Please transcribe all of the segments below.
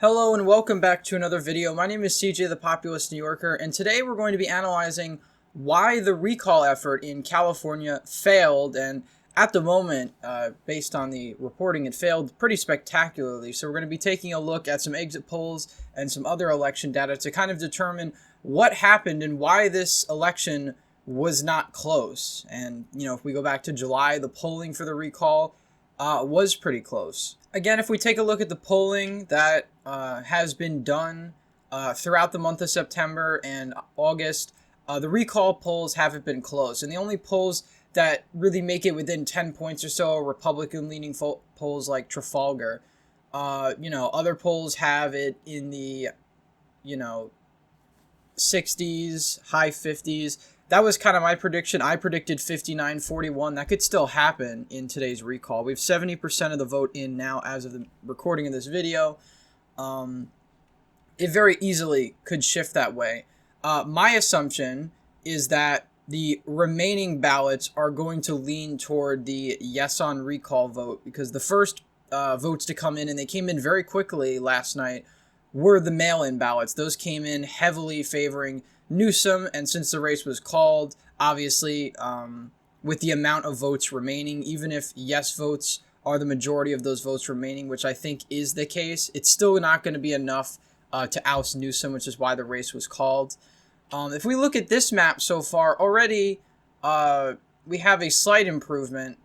Hello and welcome back to another video. My name is CJ the Populist New Yorker, and today we're going to be analyzing why the recall effort in California failed, and at the moment, based on the reporting, it failed pretty spectacularly. So we're going to be taking a look at some exit polls and some other election data to kind of determine what happened and why this election was not close. And, if we go back to July, the polling for the recall was pretty close. Again, if we take a look at the polling that has been done throughout the month of September and August, the recall polls haven't been close. And the only polls that really make it within 10 points or so are Republican-leaning polls like Trafalgar. Other polls have it in the, 60s, high 50s. That was kind of my prediction. I predicted 59-41. That could still happen in today's recall. We have 70% of the vote in now as of the recording of this video. It very easily could shift that way. My assumption is that the remaining ballots are going to lean toward the yes on recall vote, because the first votes to come in, and they came in very quickly last night, were the mail-in ballots. Those came in heavily favoring Newsom, and since the race was called, obviously, with the amount of votes remaining, even if yes votes are the majority of those votes remaining, which I think is the case, it's still not going to be enough to oust Newsom, which is why the race was called. If we look at this map so far, already we have a slight improvement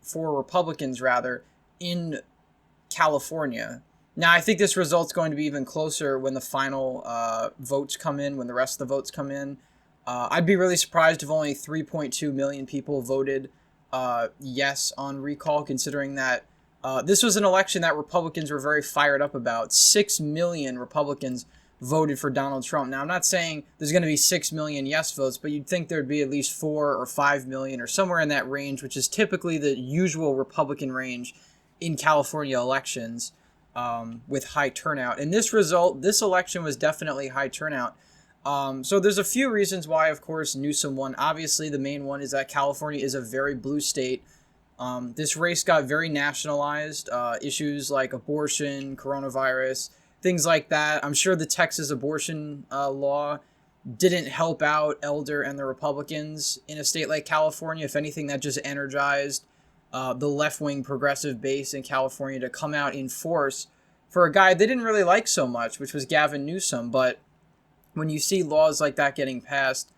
for Republicans, rather, in California. Now, I think this result's going to be even closer when the final votes come in, when the rest of the votes come in. I'd be really surprised if only 3.2 million people voted yes on recall, considering that this was an election that Republicans were very fired up about. 6 million Republicans voted for Donald Trump. Now, I'm not saying there's going to be 6 million yes votes, but you'd think there'd be at least 4 or 5 million or somewhere in that range, which is typically the usual Republican range in California elections. With high turnout. And this election was definitely high turnout. So there's a few reasons why, of course, Newsom won. Obviously, the main one is that California is a very blue state. This race got very nationalized. Issues like abortion, coronavirus, things like that. I'm sure the Texas abortion law didn't help out Elder and the Republicans in a state like California. If anything, that just energized the left-wing progressive base in California to come out in force for a guy they didn't really like so much, which was Gavin Newsom. But when you see laws like that getting passed,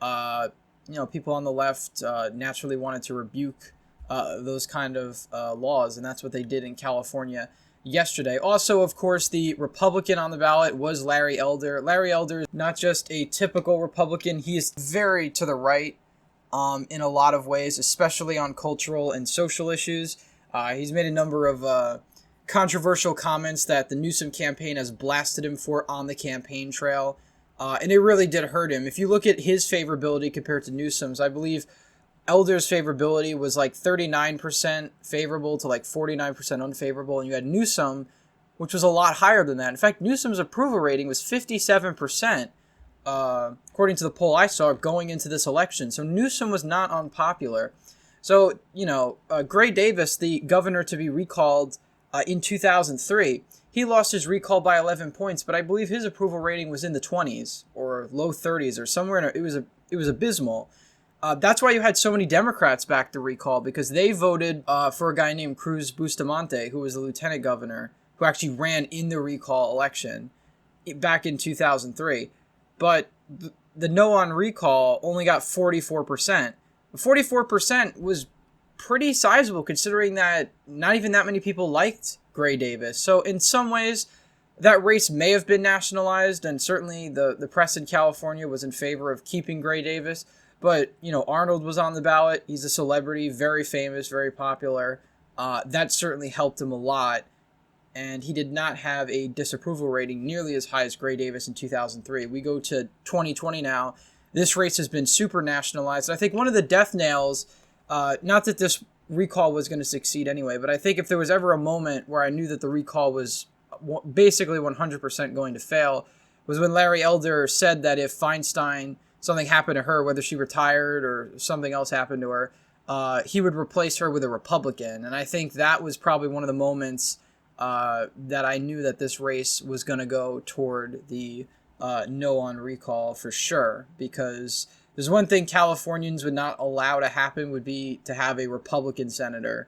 people on the left naturally wanted to rebuke those kind of laws, and that's what they did in California yesterday. Also, of course, the Republican on the ballot was Larry Elder. Larry Elder is not just a typical Republican. He is very to the right. In a lot of ways, especially on cultural and social issues. He's made a number of controversial comments that the Newsom campaign has blasted him for on the campaign trail, and it really did hurt him. If you look at his favorability compared to Newsom's, I believe Elder's favorability was like 39% favorable to like 49% unfavorable, and you had Newsom, which was a lot higher than that. In fact, Newsom's approval rating was 57%. According to the poll I saw going into this election. So Newsom was not unpopular. So, Gray Davis, the governor to be recalled in 2003, he lost his recall by 11 points, but I believe his approval rating was in the 20s or low 30s or somewhere in it was abysmal. That's why you had so many Democrats back the recall, because they voted for a guy named Cruz Bustamante, who was the lieutenant governor, who actually ran in the recall election back in 2003. But the no on recall only got 44%. 44% was pretty sizable, considering that not even that many people liked Gray Davis. So in some ways, that race may have been nationalized, and certainly the press in California was in favor of keeping Gray Davis. But, Arnold was on the ballot. He's a celebrity, very famous, very popular. That certainly helped him a lot. And he did not have a disapproval rating nearly as high as Gray Davis in 2003. We go to 2020 now. This race has been super nationalized. I think one of the death nails, not that this recall was going to succeed anyway, but I think if there was ever a moment where I knew that the recall was basically 100% going to fail, was when Larry Elder said that if Feinstein, something happened to her, whether she retired or something else happened to her, he would replace her with a Republican. And I think that was probably one of the moments that I knew that this race was going to go toward the no on recall for sure, because there's one thing Californians would not allow to happen would be to have a Republican senator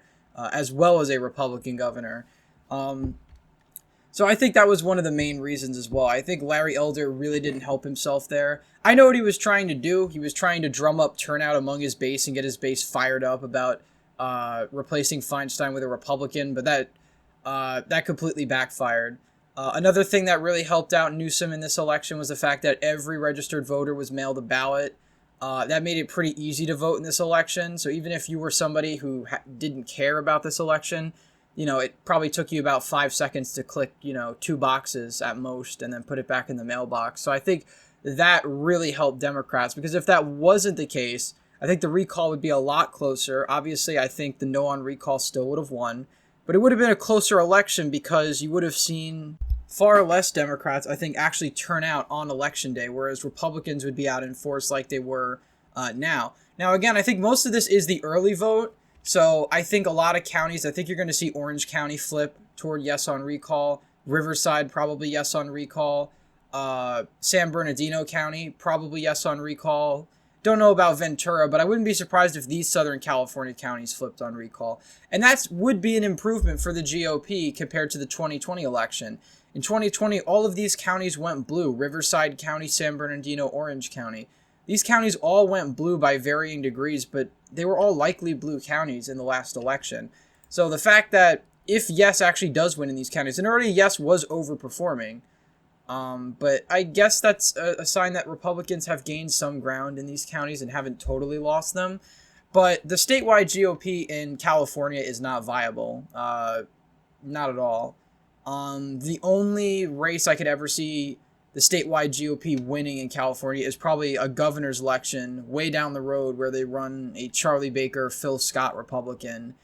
as well as a Republican governor. So I think that was one of the main reasons as well. I think Larry Elder really didn't help himself there. I know what he was trying to do. He was trying to drum up turnout among his base and get his base fired up about replacing Feinstein with a Republican, but that completely backfired. Another thing that really helped out Newsom in this election was the fact that every registered voter was mailed a ballot. That made it pretty easy to vote in this election. So even if you were somebody who didn't care about this election, it probably took you about 5 seconds to click, 2 boxes at most and then put it back in the mailbox. So I think that really helped Democrats, because if that wasn't the case, I think the recall would be a lot closer. Obviously, I think the no on recall still would have won, but it would have been a closer election because you would have seen far less Democrats, I think, actually turn out on election day, whereas Republicans would be out in force like they were now. Now, again, I think most of this is the early vote. So I think a lot of counties, I think you're going to see Orange County flip toward yes on recall, Riverside probably yes on recall, San Bernardino County probably yes on recall. Don't know about Ventura, but I wouldn't be surprised if these Southern California counties flipped on recall. And that would be an improvement for the GOP compared to the 2020 election. In 2020, all of these counties went blue: Riverside County, San Bernardino, Orange County. These counties all went blue by varying degrees, but they were all likely blue counties in the last election. So the fact that if yes actually does win in these counties, and already yes was overperforming, but I guess that's a sign that Republicans have gained some ground in these counties and haven't totally lost them. But the statewide GOP in California is not viable. Not at all. The only race I could ever see the statewide GOP winning in California is probably a governor's election way down the road where they run a Charlie Baker, Phil Scott Republican.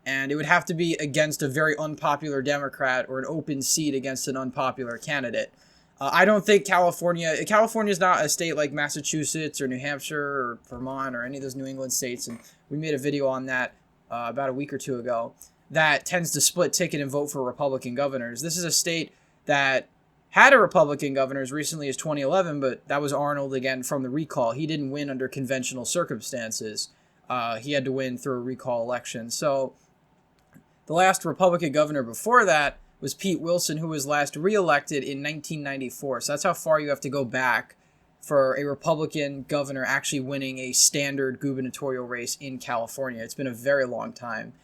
And it would have to be against a very unpopular Democrat or an open seat against an unpopular candidate. I don't think California is not a state like Massachusetts or New Hampshire or Vermont or any of those New England states. And we made a video on that about a week or two ago, that tends to split ticket and vote for Republican governors. This is a state that had a Republican governor as recently as 2011, but that was Arnold again from the recall. He didn't win under conventional circumstances. He had to win through a recall election. So the last Republican governor before that was Pete Wilson, who was last reelected in 1994. So that's how far you have to go back for a Republican governor actually winning a standard gubernatorial race in California. It's been a very long time.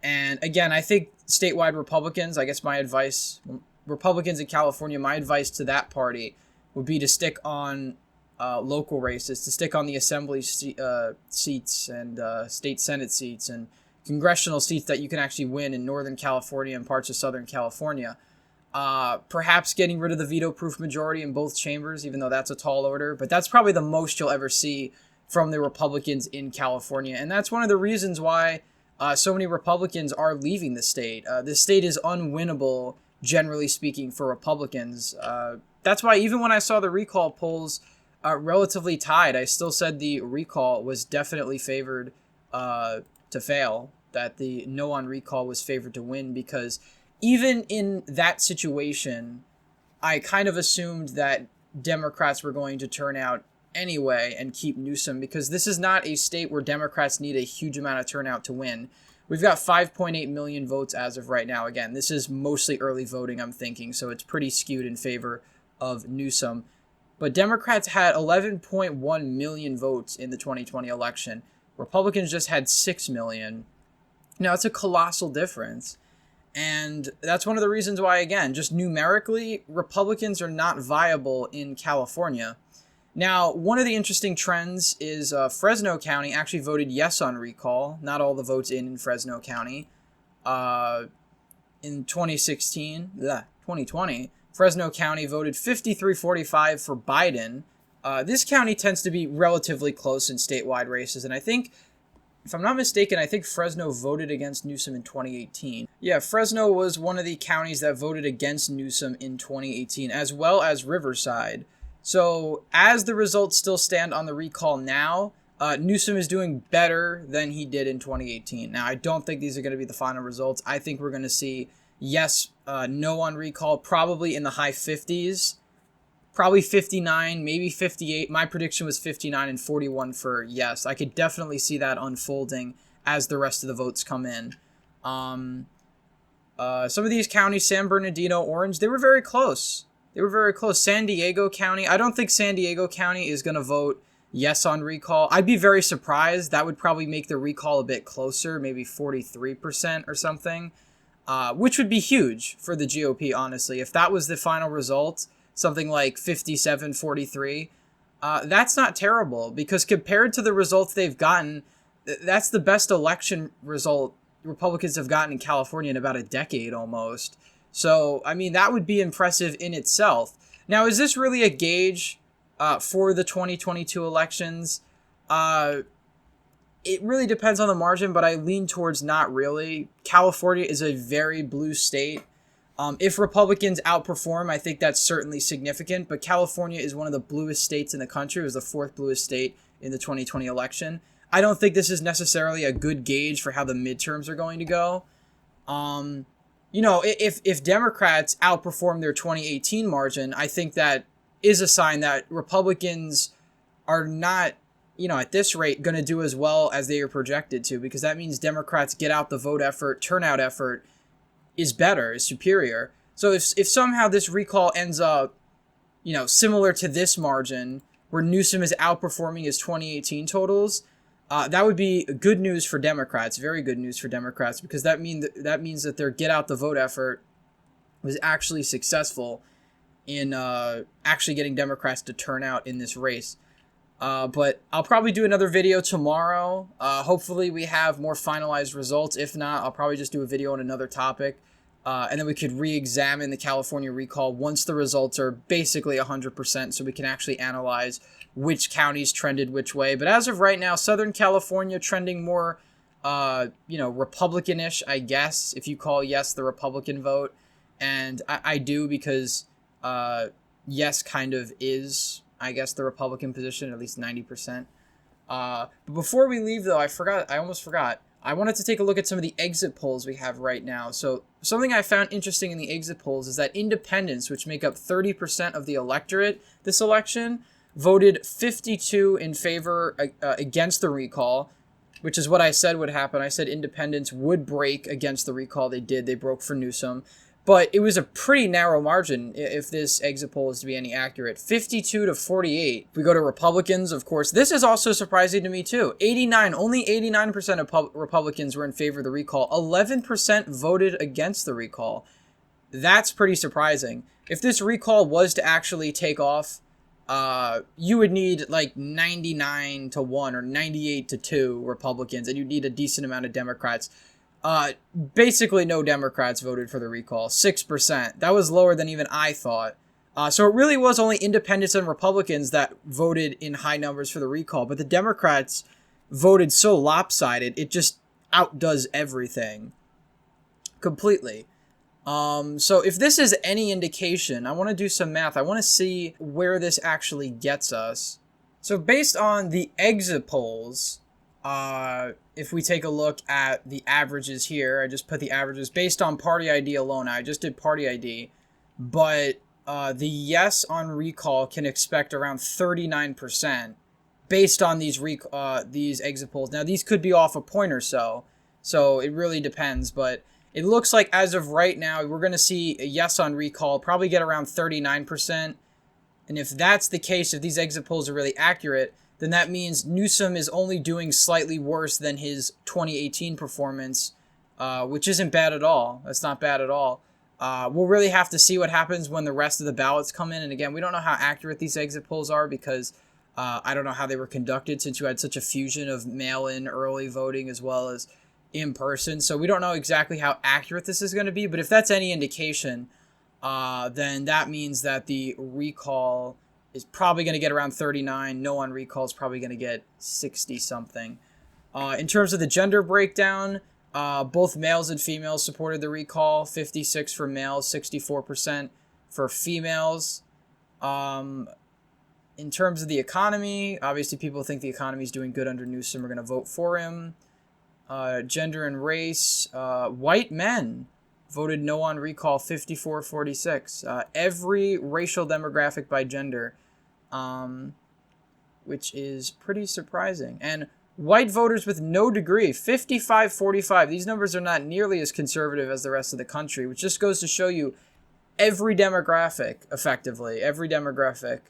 And again, I think statewide Republicans, I guess my advice, Republicans in California, my advice to that party would be to stick on local races, to stick on the assembly seats and state Senate seats and congressional seats that you can actually win in Northern California and parts of Southern California. Perhaps getting rid of the veto-proof majority in both chambers, even though that's a tall order. But that's probably the most you'll ever see from the Republicans in California. And that's one of the reasons why so many Republicans are leaving the state. This state is unwinnable, generally speaking, for Republicans. That's why even when I saw the recall polls relatively tied, I still said the recall was definitely favored to fail, that the no on recall was favored to win, because even in that situation, I kind of assumed that Democrats were going to turn out anyway and keep Newsom, because this is not a state where Democrats need a huge amount of turnout to win. We've got 5.8 million votes as of right now. Again, this is mostly early voting, I'm thinking, so it's pretty skewed in favor of Newsom. But Democrats had 11.1 million votes in the 2020 election. Republicans just had 6 million. Now, it's a colossal difference. And that's one of the reasons why, again, just numerically, Republicans are not viable in California. Now, one of the interesting trends is Fresno County actually voted yes on recall. Not all the votes in Fresno County. In 2020, Fresno County voted 53-45 for Biden. This county tends to be relatively close in statewide races, and I think, if I'm not mistaken, I think Fresno voted against Newsom in 2018. Yeah, Fresno was one of the counties that voted against Newsom in 2018, as well as Riverside. So, as the results still stand on the recall now, Newsom is doing better than he did in 2018. Now, I don't think these are going to be the final results. I think we're going to see yes, no on recall, probably in the high 50s. Probably 59, maybe 58. My prediction was 59 and 41 for yes. I could definitely see that unfolding as the rest of the votes come in. Some of these counties, San Bernardino, Orange, they were very close. They were very close. San Diego County, I don't think San Diego County is going to vote yes on recall. I'd be very surprised. That would probably make the recall a bit closer, maybe 43% or something, which would be huge for the GOP, honestly. If that was the final result, something like 57-43, that's not terrible, because compared to the results they've gotten, that's the best election result Republicans have gotten in California in about a decade almost. So, I mean, that would be impressive in itself. Now, is this really a gauge for the 2022 elections? It really depends on the margin, but I lean towards not really. California is a very blue state. If Republicans outperform, I think that's certainly significant, but California is one of the bluest states in the country. It was the fourth bluest state in the 2020 election. I don't think this is necessarily a good gauge for how the midterms are going to go. If Democrats outperform their 2018 margin, I think that is a sign that Republicans are not, at this rate, going to do as well as they are projected to, because that means Democrats get out the vote effort, turnout effort, is better, is superior. So if somehow this recall ends up, similar to this margin, where Newsom is outperforming his 2018 totals, that would be good news for Democrats, very good news for Democrats, because that means that their get out the vote effort was actually successful in actually getting Democrats to turn out in this race. But I'll probably do another video tomorrow. Hopefully we have more finalized results. If not, I'll probably just do a video on another topic. And then we could re-examine the California recall once the results are basically 100%, so we can actually analyze which counties trended which way. But as of right now, Southern California trending more, Republican-ish, I guess, if you call yes the Republican vote. And I do, because yes kind of is, I guess, the Republican position, at least 90%. But before we leave, though, I almost forgot. I wanted to take a look at some of the exit polls we have right now. So something I found interesting in the exit polls is that independents, which make up 30% of the electorate this election, voted 52 in favor against the recall, which is what I said would happen. I said independents would break against the recall. They did. They broke for Newsom. But it was a pretty narrow margin if this exit poll is to be any accurate. 52-48. If we go to Republicans, of course, this is also surprising to me too. Only 89% of Republicans were in favor of the recall. 11% voted against the recall. That's pretty surprising. If this recall was to actually take off, you would need like 99-1 or 98-2 Republicans, and you'd need a decent amount of Democrats. Basically no Democrats voted for the recall. 6%. That was lower than even I thought. So it really was only independents and Republicans that voted in high numbers for the recall, but the Democrats voted so lopsided, it just outdoes everything completely. So if this is any indication, I want to do some math. I want to see where this actually gets us. So based on the exit polls, if we take a look at the averages here, I just put the averages based on party ID alone. I just did party ID, but the yes on recall can expect around 39% based on these exit polls. Now, these could be off a point or so it really depends, but it looks like as of right now, we're going to see a yes on recall probably get around 39%. And if that's the case, if these exit polls are really accurate, then that means Newsom is only doing slightly worse than his 2018 performance, which isn't bad at all. That's not bad at all. We'll really have to see what happens when the rest of the ballots come in. And again, we don't know how accurate these exit polls are because I don't know how they were conducted, since you had such a fusion of mail-in early voting as well as in person. So we don't know exactly how accurate this is going to be. But if that's any indication, then that means that the recall is probably going to get around 39. No on recall is probably going to get 60-something. In terms of the gender breakdown, both males and females supported the recall. 56% for males, 64% for females. In terms of the economy, obviously people think the economy is doing good under Newsom. We're going to vote for him. Gender and race, white men. voted no on recall 54-46. Every racial demographic by gender, which is pretty surprising. And white voters with no degree, 55-45. These numbers are not nearly as conservative as the rest of the country, which just goes to show you every demographic, effectively, every demographic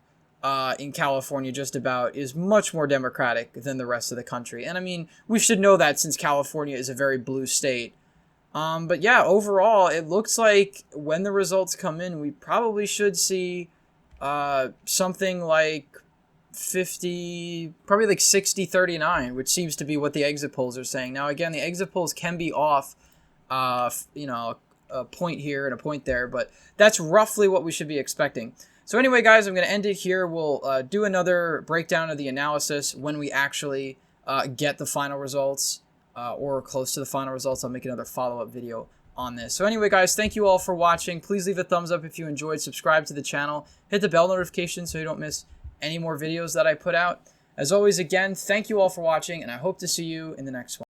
in California just about is much more democratic than the rest of the country. And I mean, we should know that since California is a very blue state. But yeah, overall, it looks like when the results come in, we probably should see something like 50, probably like 60-39, which seems to be what the exit polls are saying. Now, again, the exit polls can be off, you know, a point here and a point there, but that's roughly what we should be expecting. So anyway, guys, I'm going to end it here. We'll do another breakdown of the analysis when we actually get the final results or close to the final results. I'll make another follow-up video on this. So anyway, guys, thank you all for watching. Please leave a thumbs up if you enjoyed. Subscribe to the channel. Hit the bell notification so you don't miss any more videos that I put out. As always, again, thank you all for watching, and I hope to see you in the next one.